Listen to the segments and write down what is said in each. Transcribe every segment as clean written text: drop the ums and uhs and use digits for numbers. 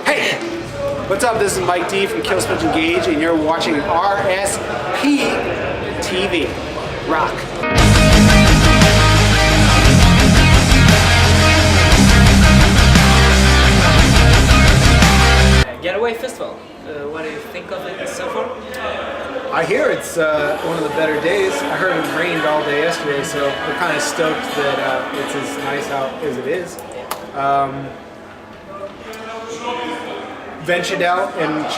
Hey, what's up? This is Mike D from Killswitch Engage, and you're watching Rsptv. Rock. Getaway Festival. What do you think of it so far? I hear it's one of the better days. I heard it rained all day yesterday, so we're kind of stoked that it's as nice out as it is. Ventured out and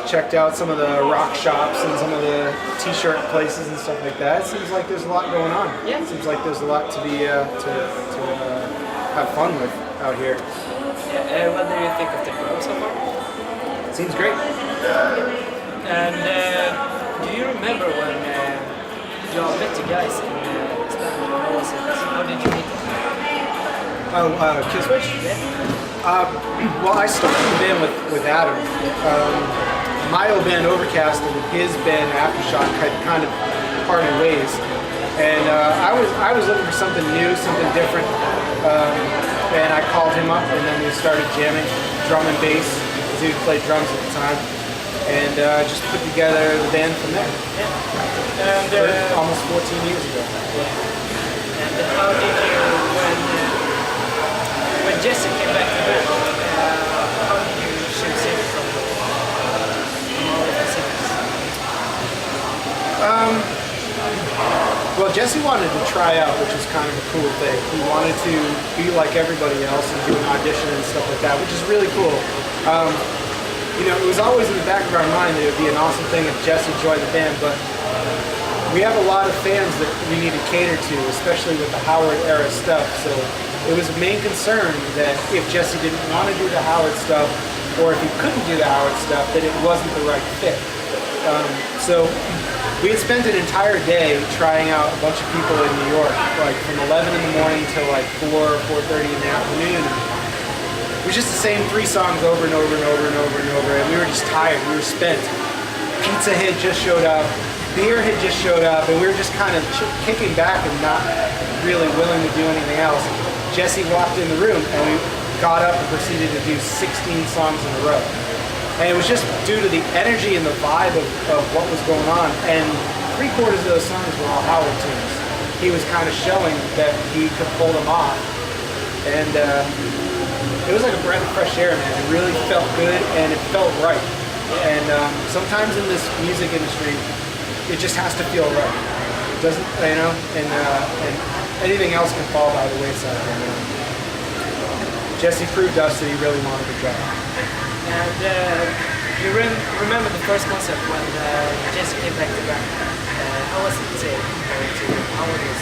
checked out some of the rock shops and some of the t-shirt places and stuff like that. It seems like there's a lot going on. Yeah. It seems like there's a lot to be to have fun with out here. Yeah. What do you think of the crowd so far? Seems great. And do you remember when you all met the guys in Spain? How was it? How did you meet them? Oh, Killswitch? Yeah. Well, I started the band with Adam. My old band Overcast and his band Aftershock had kind of parted ways, and I was looking for something new, something different, and I called him up, and then we started jamming, drum and bass. He played drums at the time, and just put together the band from there. Yeah. And almost 14 years ago. Yeah. And how did you when Jesse came back to the band? How did you choose him from all of the singers? Well, Jesse wanted to try out, which is kind of a cool thing. He wanted to be like everybody else and do an audition and stuff like that, which is really cool. You know, it was always in the back of our mind that it would be an awesome thing if Jesse joined the band, but we have a lot of fans that we need to cater to, especially with the Howard era stuff. So it was a main concern that if Jesse didn't want to do the Howard stuff, or if he couldn't do the Howard stuff, that it wasn't the right fit. So we had spent an entire day trying out a bunch of people in New York, like from 11 in the morning till like 4:30 in the afternoon. It was just the same 3 songs over and over and over and over and over, and we were just tired, we were spent. Pizza had just showed up, beer had just showed up, and we were just kind of kicking back and not really willing to do anything else. Jesse walked in the room, and we got up and proceeded to do 16 songs in a row. And it was just due to the energy and the vibe of what was going on, and 3/4 of those songs were all Howard tunes. He was kind of showing that he could pull them off, and it was like a breath of fresh air, man. It really felt good, and it felt right. And sometimes in this music industry, it just has to feel right. It doesn't, you know, and anything else can fall by the wayside. And, Jesse proved to us that he really wanted to try. And you remember the first concert when Jesse came back to the band? How was it compared to how it was?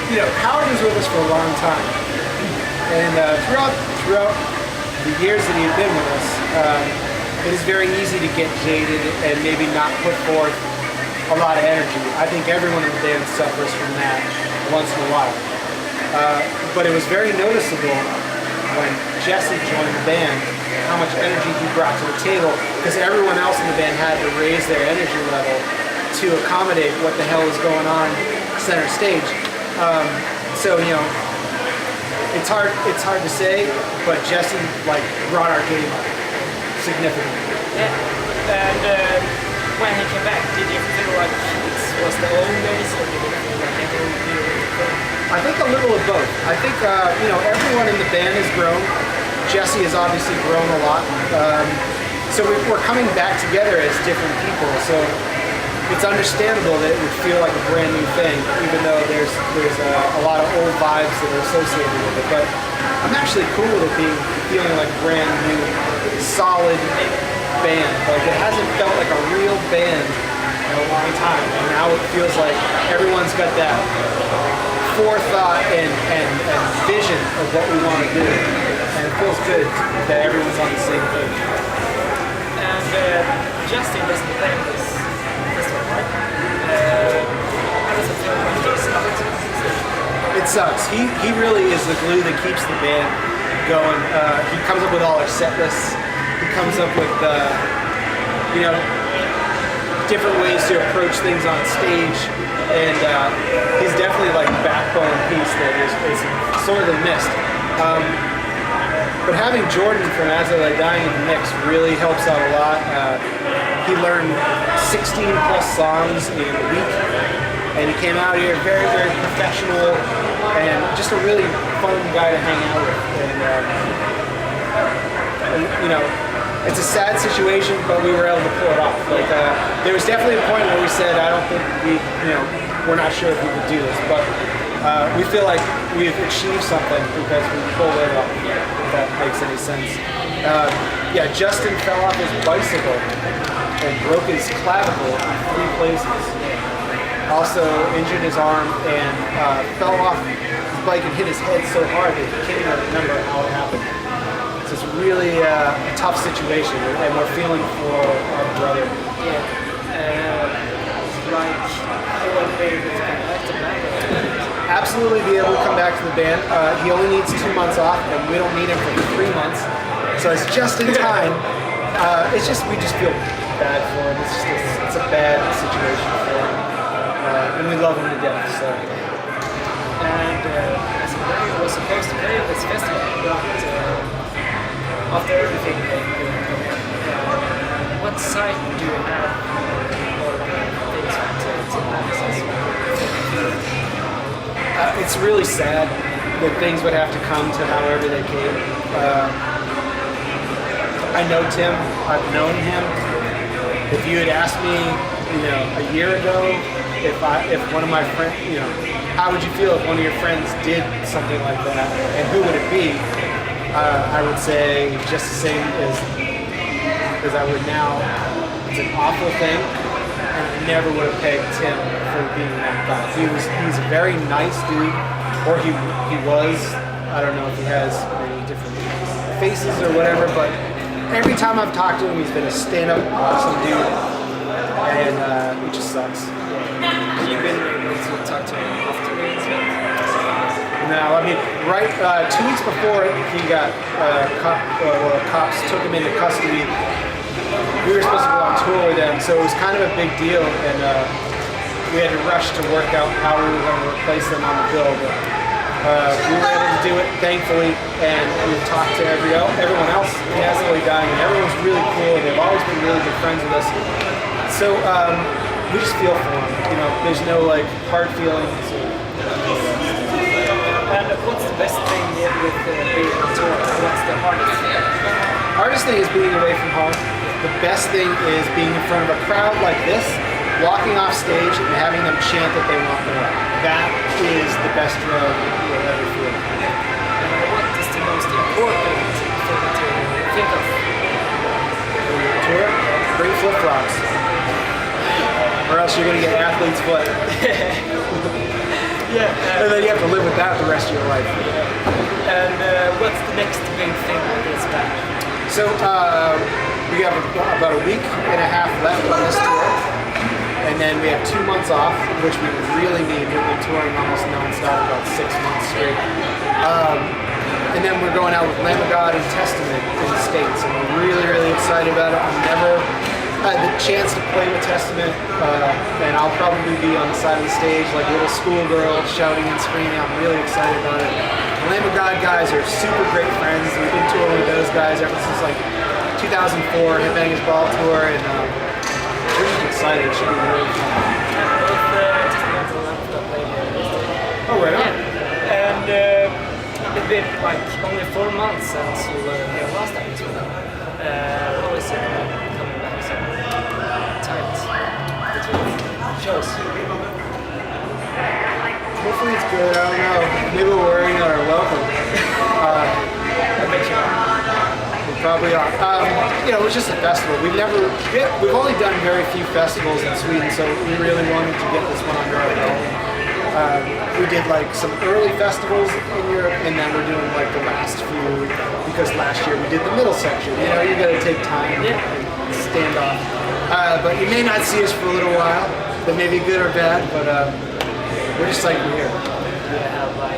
You know, Howard was with us for a long time, and throughout the years that he had been with us, it is very easy to get jaded and maybe not put forth a lot of energy. I think everyone in the band suffers from that once in a while. But it was very noticeable when Jesse joined the band how much energy he brought to the table, because everyone else in the band had to raise their energy level to accommodate what the hell was going on center stage. So, you know, it's hard to say, but Jesse like brought our game up significantly. Yeah. And when he came back, did you feel like it was the old days, or did you feel like everyone knew? I think a little of both. I think you know, everyone in the band has grown. Jesse has obviously grown a lot. So we're coming back together as different people. So it's understandable that it would feel like a brand new thing, even though there's a lot of old vibes that are associated with it. But I'm actually cool with it feeling like a brand new, solid band. Like, it hasn't felt like a real band in a long time, and now it feels like everyone's got that forethought and vision of what we want to do, and it feels good that everyone's on the same page. And Justin doesn't play this one, right? How does it feel when he stops? It sucks. He really is the glue that keeps the band going. He comes up with all our set lists. He comes up with you know, different ways to approach things on stage, and he's definitely like a backbone piece that is sorely missed. But having Jordan from As I Lay Dying in the mix really helps out a lot. He learned 16 plus songs in a week, and he came out here very, very professional and just a really fun guy to hang out with. And you know, it's a sad situation, but we were able to pull it off. Like there was definitely a point where we said, I don't think we're not sure if we could do this, but we feel like we've achieved something because we pulled it off, if that makes any sense. Yeah, Justin fell off his bicycle and broke his clavicle in 3 places. Also injured his arm and fell off his bike and hit his head so hard that he can't even remember how it happened. So it's really a tough situation, and we're feeling for our brother. Yeah. Like, he won't be able to come back to band. Absolutely be able to come back to the band. He only needs 2 months off, and we don't need him for 3 months. So it's just in time. We just feel bad for him. It's a bad situation for him, and we love him to death. So. And as a player, was supposed to play at this festival, but after everything, what site do you have or things to it's really sad that things would have to come to however they came. I know Tim. I've known him. If you had asked me, a year ago, if one of my friends, how would you feel if one of your friends did something like that, and who would it be? I would say just the same as I would now. It's an awful thing, and I never would have pegged Tim for being that guy. He's a very nice dude, or he was. I don't know if he has many different faces or whatever, but every time I've talked to him, he's been a stand-up, awesome dude, and it just sucks. Have you been able to talk to him afterwards? No, I mean, 2 weeks before he got cops took him into custody. We were supposed to go on tour with them, so it was kind of a big deal, and we had to rush to work out how we were going to replace them on the bill. But we were able to do it, thankfully, and we've talked to everyone else in As I Lay Dying, and everyone's really cool. They've always been really good friends with us. So we just feel for them. There's no hard feelings. And what's the best thing with being on tour? What's the hardest thing? Hardest thing is being away from home. The best thing is being in front of a crowd like this, walking off stage and having them chant that they want more. That is the best drug you'll ever feel. What is the most important thing to think of? When you're on tour, bring flip-flops. Or else you're going to get athlete's foot. Yeah. And then you have to live with that the rest of your life. And what's the next big thing with this band? So we have about a week and a half left on this tour. And then we have 2 months off, which we really need. We've been touring almost non-stop about 6 months straight. And then we're going out with Lamb of God and Testament in the States. And we're really, really excited about it. I've never had the chance to play with Testament, and I'll probably be on the side of the stage like a little schoolgirl shouting and screaming. I'm really excited about it. The Lamb of God guys are super great friends. We've been touring with those guys ever since 2004, Headbangers Ball Tour, and we're just excited. It should be really fun. Oh, right on. And it's been only 4 months since you were here last time. How is it coming back so tight between shows? Hopefully it's good. I don't know. Maybe we're wearing our welcome. I bet you are. We probably are. It was just a festival. We've only done very few festivals in Sweden, so we really wanted to get this one under our belt. We did some early festivals in Europe, and then we're doing the last few, because last year we did the middle section. You gotta take time and stand off. But you may not see us for a little while. That may be good or bad, but we're just we're here. Do you have an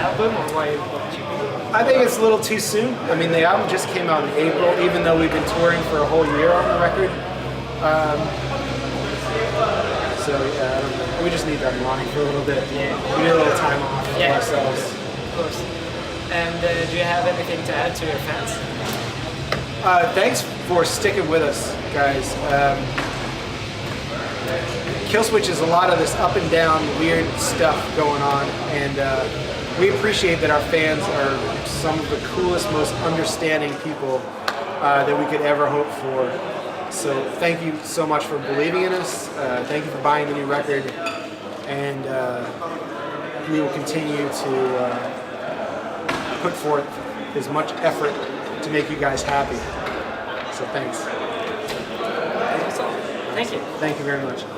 album, or why don't you? I think it's a little too soon. I mean, the album just came out in April, even though we've been touring for a whole year on the record. So yeah, I don't know. We just need that money for a little bit. Yeah. We need a little time off for ourselves. course. And do you have anything to add to your fans? Thanks for sticking with us, guys. Killswitch is a lot of this up and down weird stuff going on, and we appreciate that our fans are some of the coolest, most understanding people that we could ever hope for. So thank you so much for believing in us. Thank you for buying the new record, and we will continue to put forth as much effort to make you guys happy. So thanks. Thank you. Thank you very much.